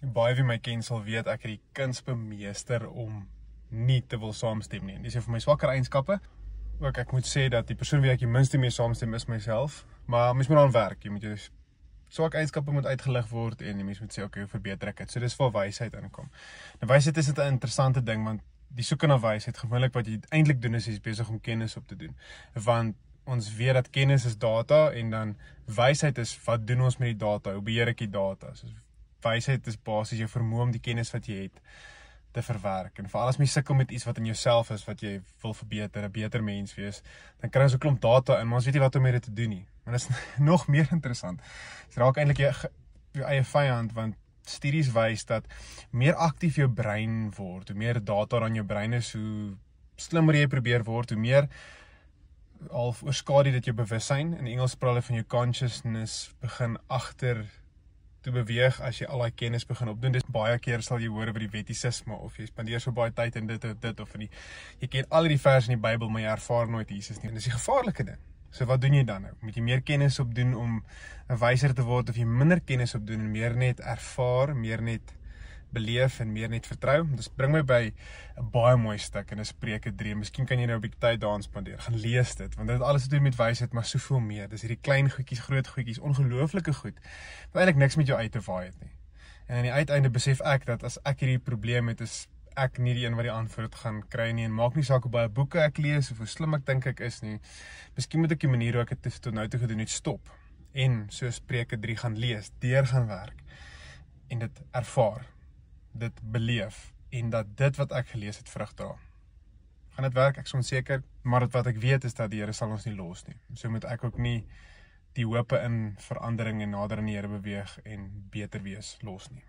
Baie wie my ken sal weet, ek het die kuns bemeester om nie te wil saamstem nie. Dis vir my swakker eienskappe. Ook ek moet sê dat die persoon wie ek die minste mee saamstem is myself, maar mens moet aan werk. Jy moet jou swak eienskappe moet uitgelig word en die mens moet sê, okay, hoe verbeter ek dit? So dis waar wysheid inkom. Nou wysheid is dit 'n interessante ding, want die soeke na wysheid, gewoonlik wat jy eintlik doen is jy besig om kennis op te doen. Want ons weet dat kennis is data en dan wysheid is wat doen ons met die data? Hoe beheer ek die data? So wysheid is basies jou vermoë om die kennis wat jy het te verwerk. En veral as jy sukkel met iets wat in jouself is wat jy wil verbeter, 'n beter mens wees, dan kry ons 'n klomp data in, maar ons weet nie wat om met dit te doen nie. Maar dit is nog meer interessant. Dit raak eintlik jou eie vyand, want studies wys dat hoe meer aktief jou brein word, hoe meer data aan jou brein is, hoe slimmer jy probeer word, hoe meer half oorskadu dit jou bewussyn. In Engels praat hulle van jou consciousness begin agter te beweeg as jy al daai kennis begin opdoen. Dis baie keer sal jy hoor oor die wettisisme of jy spandeer so baie tyd in dit of in die jy ken al die verse in die Bybel, maar jy ervaar nooit Jesus nie. En dis die gevaarlike ding. So wat doen jy dan nou? Moet jy meer kennis opdoen om 'n wyser te word of jy minder kennis opdoen en meer net ervaar, meer net beleef en meer net vertrou? Dis bring my by 'n baie mooi stuk in Spreuke 3. Miskien kan jy nou 'n bietjie tyd daarin spandeer. Gaan lees dit, want dit het alles te doen met wysheid, maar soveel meer. Dis hierdie klein goedjies, groot goedjies, ongelooflike goed, wat eintlik niks met jou uit te waai het nie. En aan die uiteinde besef ek dat as ek hierdie probleem het, is ek nie die een wat die antwoord gaan kry nie, en maak nie saak hoe baie boeke ek lees of hoe slim ek dink ek is nie. Miskien moet ek die manier hoe ek dit tot nou toe gedoen het stop en so Spreuke 3 gaan lees, deur gaan werk en dit ervaar, dit beleef en dat dit wat ek gelees het vrug dra. Gaan dit werk? Ek is onseker, maar wat ek weet is dat die Here sal ons nie los nie. So moet ek ook nie die hope in verandering en nader aan die Here beweeg en beter wees los nie.